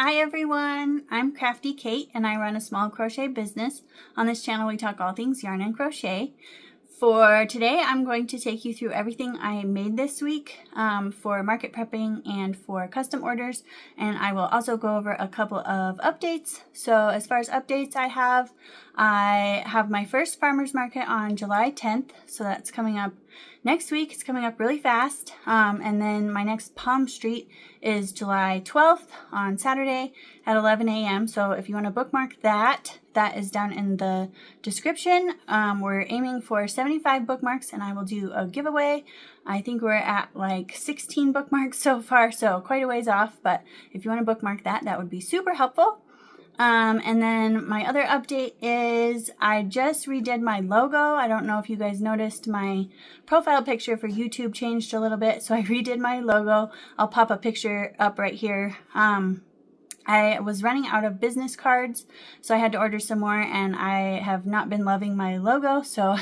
Hi everyone, I'm Crafty Kate and I run a small crochet business. On this channel we talk all things yarn and crochet. For today I'm going to take you through everything I made this week for market prepping and for custom orders, and I will also go over a couple of updates. So as far as updates, I have my first farmers market on July 10th, so that's coming up next week. It's coming up really fast. And then my next PalmStreet is July 12th on Saturday at 11 a.m. So if you want to bookmark that, that is down in the description. We're aiming for 75 bookmarks and I will do a giveaway. I think we're at like 16 bookmarks so far, so quite a ways off. But if you want to bookmark that, that would be super helpful. And then my other update is I just redid my logo. I don't know if you guys noticed, my profile picture for YouTube changed a little bit, so I redid my logo. I'll pop a picture up right here. I was running out of business cards, so I had to order some more, and I have not been loving my logo, so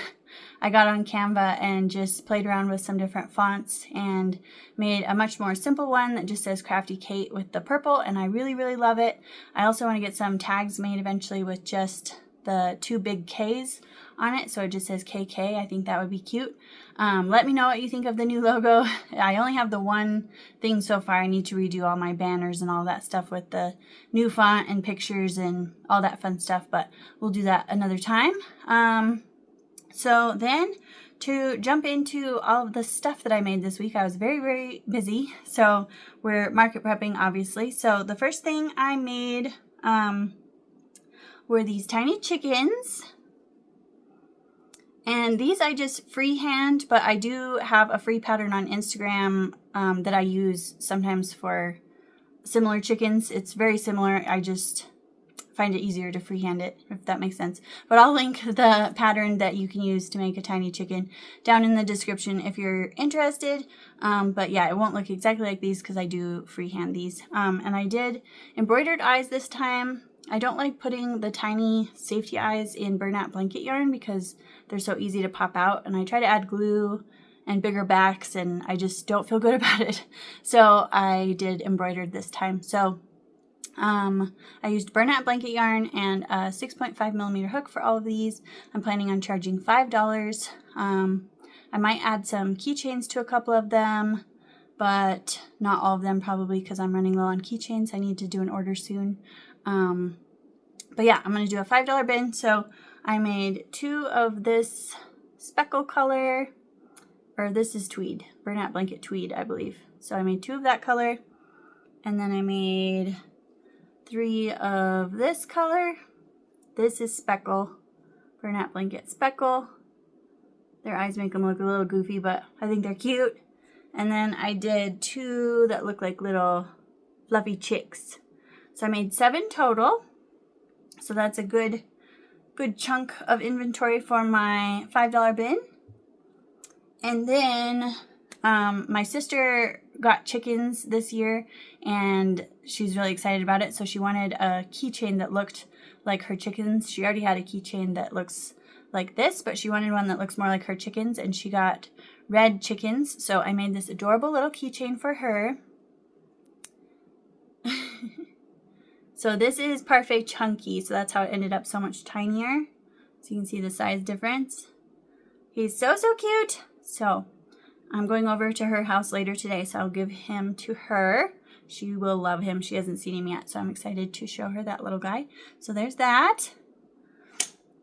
I got on Canva and just played around with some different fonts and made a much more simple one that just says Crafty Kate with the purple, and I really, really love it. I also want to get some tags made eventually with just the two big K's on it, so it just says KK. I think that would be cute. Let me know what you think of the new logo. I only have the one thing so far. I need to redo all my banners and all that stuff with the new font and pictures and all that fun stuff, but we'll do that another time. So then to jump into all of the stuff that I made this week, I was very, very busy. So we're market prepping, obviously. So the first thing I made were these tiny chickens. And these I just freehand, but I do have a free pattern on Instagram that I use sometimes for similar chickens. It's very similar. I just find it easier to freehand it, if that makes sense. But I'll link the pattern that you can use to make a tiny chicken down in the description if you're interested. But yeah, it won't look exactly like these because I do freehand these. And I did embroidered eyes this time. I don't like putting the tiny safety eyes in burlap blanket yarn because they're so easy to pop out, and I try to add glue and bigger backs and I just don't feel good about it. So I did embroidered this time. So I used burlap blanket yarn and a 6.5mm hook for all of these. I'm planning on charging $5. I might add some keychains to a couple of them, but not all of them probably because I'm running low on keychains. I need to do an order soon. But yeah, I'm going to do a $5 bin. So I made two of this speckle color, or this is tweed, burlap blanket tweed, I believe. So I made two of that color, and then I made three of this color. This is speckle, burlap blanket speckle. Their eyes make them look a little goofy, but I think they're cute. And then I did two that look like little fluffy chicks. So I made 7 total. So that's a good chunk of inventory for my $5 bin. And then my sister got chickens this year and she's really excited about it. So she wanted a keychain that looked like her chickens. She already had a keychain that looks like this, but she wanted one that looks more like her chickens, and she got red chickens. So I made this adorable little keychain for her. So this is Parfait Chunky, so that's how it ended up so much tinier. So you can see the size difference. He's so, so cute. So I'm going over to her house later today, so I'll give him to her. She will love him. She hasn't seen him yet, so I'm excited to show her that little guy. So there's that.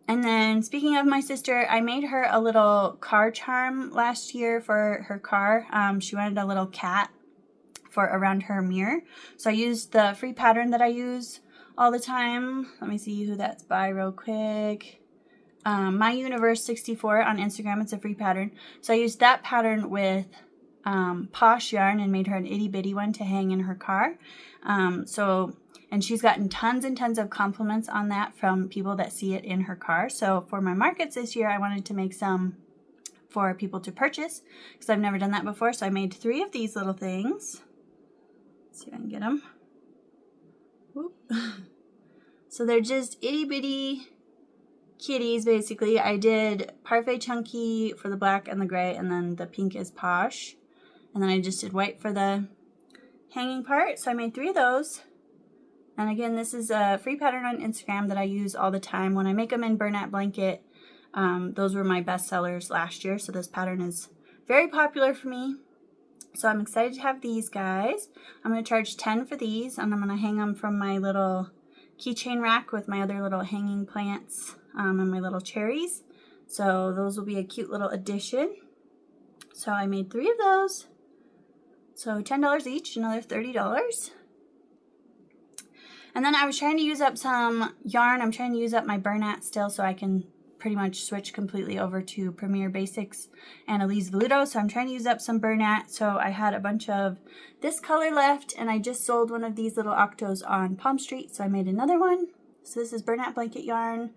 And then speaking of my sister, I made her a little car charm last year for her car. She wanted a little cat for around her mirror. So I used the free pattern that I use all the time. Let me see who that's by real quick. My Universe 64 on Instagram. It's a free pattern. So I used that pattern with Posh yarn and made her an itty bitty one to hang in her car. And she's gotten tons and tons of compliments on that from people that see it in her car. So for my markets this year, I wanted to make some for people to purchase because I've never done that before. So I made 3 of these little things. Let's see if I can get them. Whoop. So they're just itty bitty kitties, basically. I did Parfait Chunky for the black and the gray, and then the pink is Posh. And then I just did white for the hanging part. So I made 3 of those. And again, this is a free pattern on Instagram that I use all the time. When I make them in Bernat Blanket, those were my best sellers last year. So this pattern is very popular for me. So I'm excited to have these guys. I'm going to charge $10 for these, and I'm going to hang them from my little keychain rack with my other little hanging plants and my little cherries. So those will be a cute little addition. So I made 3 of those. So $10 each, another $30. And then I was trying to use up some yarn. I'm trying to use up my Bernat still so I can pretty much switch completely over to Premier Basics and Elise Velluto. So I'm trying to use up some Bernat. So I had a bunch of this color left, and I just sold one of these little octos on PalmStreet. So I made another one. So this is Bernat Blanket yarn,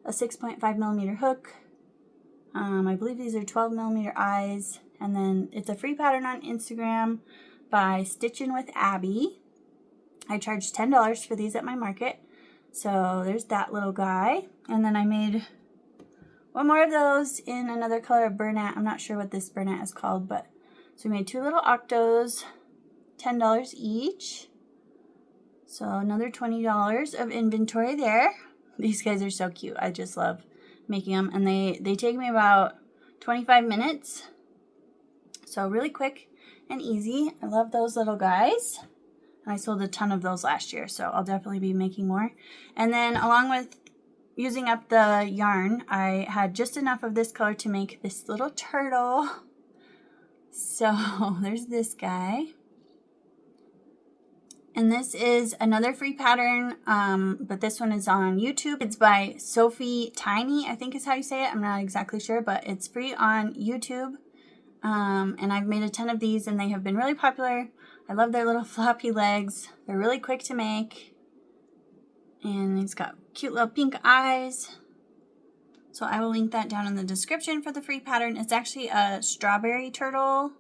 a 6.5mm hook. I believe these are 12mm eyes. And then it's a free pattern on Instagram by Stitchin' with Abby. I charged $10 for these at my market. So there's that little guy. And then I made one more of those in another color of Bernat. I'm not sure what this Bernat is called, but so we made 2 little octos, $10 each. So another $20 of inventory there. These guys are so cute. I just love making them, and they take me about 25 minutes. So really quick and easy. I love those little guys. I sold a ton of those last year, so I'll definitely be making more. And then along with using up the yarn, I had just enough of this color to make this little turtle. So there's this guy. And this is another free pattern, but this one is on YouTube. It's by Sophie Tiny, I think is how you say it. I'm not exactly sure, but it's free on YouTube. And I've made a ton of these, and they have been really popular. I love their little floppy legs. They're really quick to make. And it's got cute little pink eyes. So I will link that down in the description for the free pattern. It's actually a strawberry turtle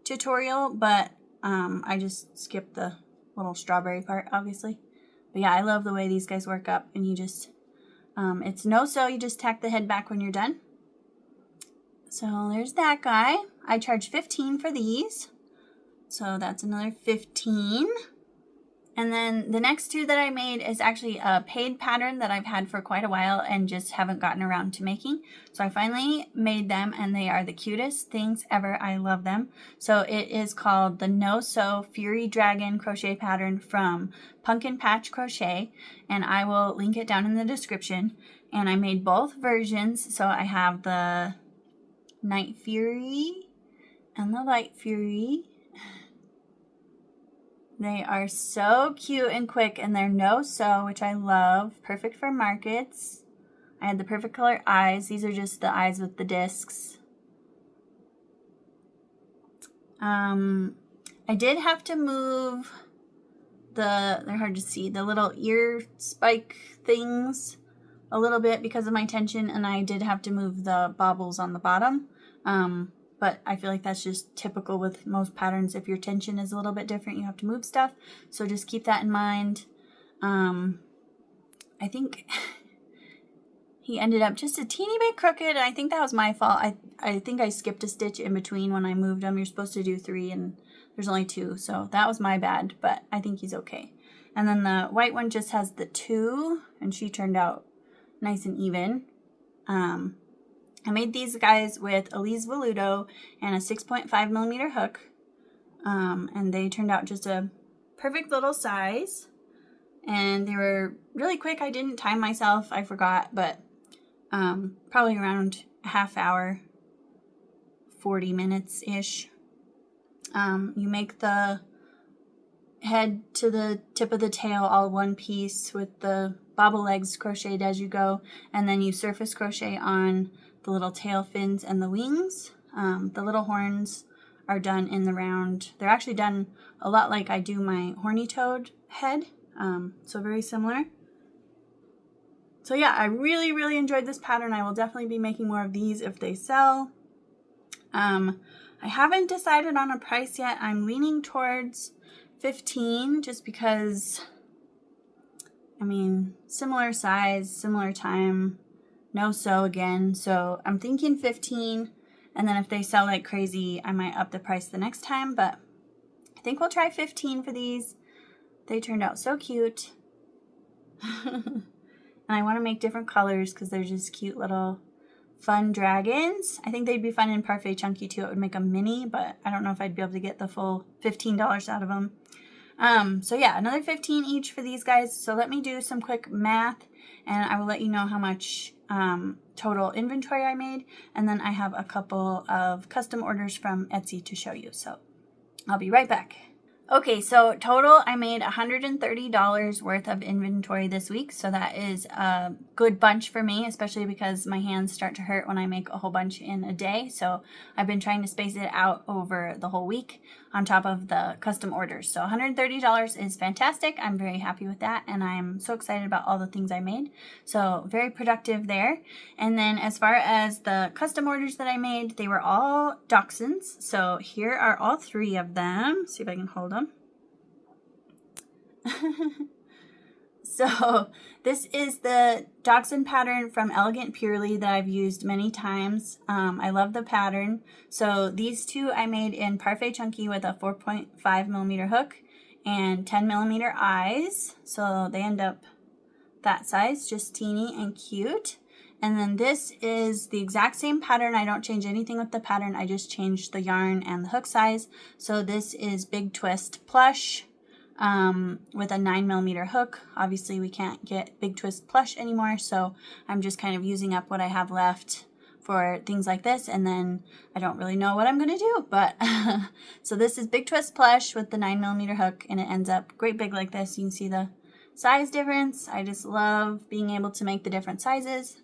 tutorial, but I just skipped the little strawberry part, obviously. But yeah, I love the way these guys work up. And you just, it's no sew. You just tack the head back when you're done. So there's that guy. I charge $15 for these. So that's another $15. And then the next 2 that I made is actually a paid pattern that I've had for quite a while and just haven't gotten around to making. So I finally made them, and they are the cutest things ever. I love them. So it is called the No Sew Fury Dragon crochet pattern from Pumpkin Patch Crochet, and I will link it down in the description. And I made both versions. So I have the Night Fury and the Light Fury. They are so cute and quick, and they're no sew, which I love. Perfect for markets. I had the perfect color eyes. These are just the eyes with the discs. I did have to move they're hard to see, the little ear spike things a little bit because of my tension, and I did have to move the bobbles on the bottom. But I feel like that's just typical with most patterns. If your tension is a little bit different, you have to move stuff. So just keep that in mind. I think he ended up just a teeny bit crooked. And I think that was my fault. I think I skipped a stitch in between when I moved them. You're supposed to do 3 and there's only 2. So that was my bad, but I think he's okay. And then the white one just has the 2, and she turned out nice and even. I made these guys with Elise Velluto and a 6.5mm hook, and they turned out just a perfect little size, and they were really quick. I didn't time myself, I forgot, but probably around a half hour, 40 minutes-ish. You make the head to the tip of the tail all one piece with the bobble legs crocheted as you go, and then you surface crochet on the little tail fins and the wings. The little horns are done in the round. They're actually done a lot like I do my horny toad head, so very similar. So yeah, I really enjoyed this pattern. I will definitely be making more of these if they sell. I haven't decided on a price yet. I'm leaning towards $15 just because, I mean, similar size, similar time, no sew again. So I'm thinking $15, and then if they sell like crazy, I might up the price the next time, but I think we'll try $15 for these. They turned out so cute. And I want to make different colors because they're just cute little fun dragons. I think they'd be fun in Parfait Chunky too. It would make a mini, but I don't know if I'd be able to get the full $15 out of them. So yeah, another 15 each for these guys. So let me do some quick math and I will let you know how much total inventory I made. And then I have a couple of custom orders from Etsy to show you. So I'll be right back. Okay, so total I made $130 worth of inventory this week. So that is a good bunch for me, especially because my hands start to hurt when I make a whole bunch in a day. So I've been trying to space it out over the whole week on top of the custom orders. So $130 is fantastic. I'm very happy with that. And I'm so excited about all the things I made. So very productive there. And then as far as the custom orders that I made, they were all dachshunds. So here are all 3 of them. See if I can hold them. So this is the dachshund pattern from Elegant Purely that I've used many times. I love the pattern. So these 2 I made in Parfait Chunky with a 4.5 millimeter hook and 10 millimeter eyes. So they end up that size, just teeny and cute. And then this is the exact same pattern. I don't change anything with the pattern. I just changed the yarn and the hook size. So this is Big Twist Plush with a 9 millimeter hook. Obviously we can't get Big Twist Plush anymore. So I'm just kind of using up what I have left for things like this. And then I don't really know what I'm going to do. But so this is Big Twist Plush with the 9 millimeter hook. And it ends up great big like this. You can see the size difference. I just love being able to make the different sizes.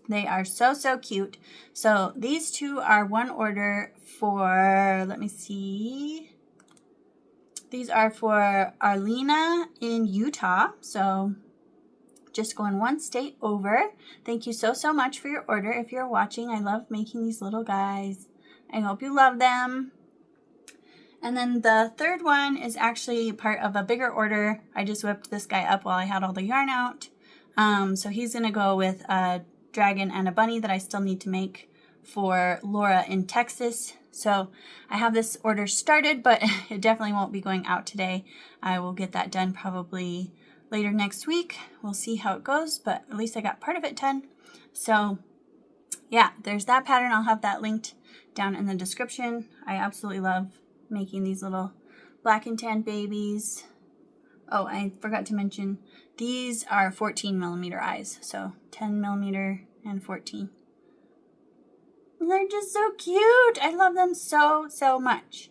They are so, so cute. So these 2 are one order for, let me see. These are for Arlena in Utah. So just going one state over. Thank you so, so much for your order. If you're watching, I love making these little guys. I hope you love them. And then the third one is actually part of a bigger order. I just whipped this guy up while I had all the yarn out. So he's going to go with a dragon and a bunny that I still need to make for Laura in Texas. So I have this order started, but it definitely won't be going out today. I will get that done probably later next week. We'll see how it goes, but at least I got part of it done. So yeah, there's that pattern. I'll have that linked down in the description. I absolutely love making these little black and tan babies. Oh, I forgot to mention, these are 14 millimeter eyes. So 10 millimeter and 14. They're just so cute. I love them so, so much.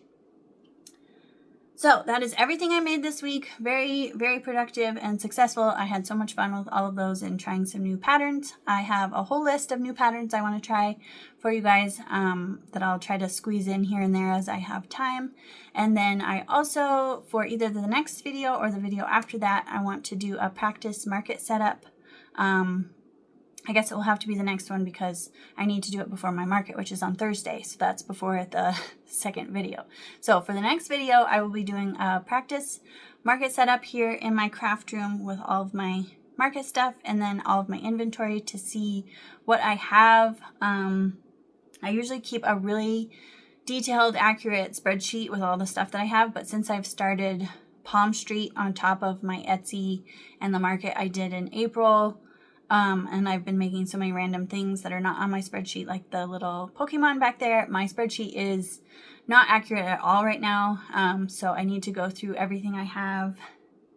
So that is everything I made this week. Very, very productive and successful. I had so much fun with all of those and trying some new patterns. I have a whole list of new patterns I want to try for you guys that I'll try to squeeze in here and there as I have time. And then I also, for either the next video or the video after that, I want to do a practice market setup. I guess it will have to be the next one because I need to do it before my market, which is on Thursday. So that's before the second video. So for the next video, I will be doing a practice market setup here in my craft room with all of my market stuff and then all of my inventory to see what I have. I usually keep a really detailed, accurate spreadsheet with all the stuff that I have. But since I've started PalmStreet on top of my Etsy and the market I did in April, and I've been making so many random things that are not on my spreadsheet, like the little Pokemon back there. My spreadsheet is not accurate at all right now. So I need to go through everything I have,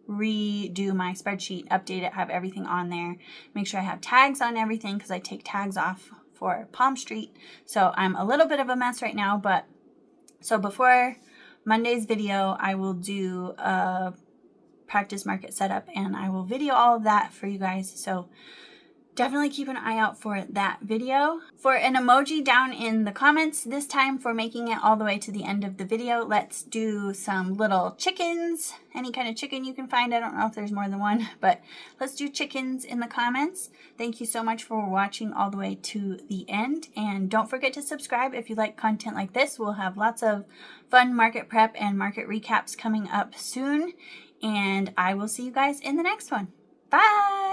redo my spreadsheet, update it, have everything on there, make sure I have tags on everything because I take tags off for PalmStreet. So I'm a little bit of a mess right now, but so before Monday's video, I will do a practice market setup and I will video all of that for you guys. So definitely keep an eye out for that video. For an emoji down in the comments this time for making it all the way to the end of the video, let's do some little chickens. Any kind of chicken you can find. I don't know if there's more than one, but let's do chickens in the comments. Thank you so much for watching all the way to the end. And don't forget to subscribe if you like content like this. We'll have lots of fun market prep and market recaps coming up soon. And I will see you guys in the next one. Bye!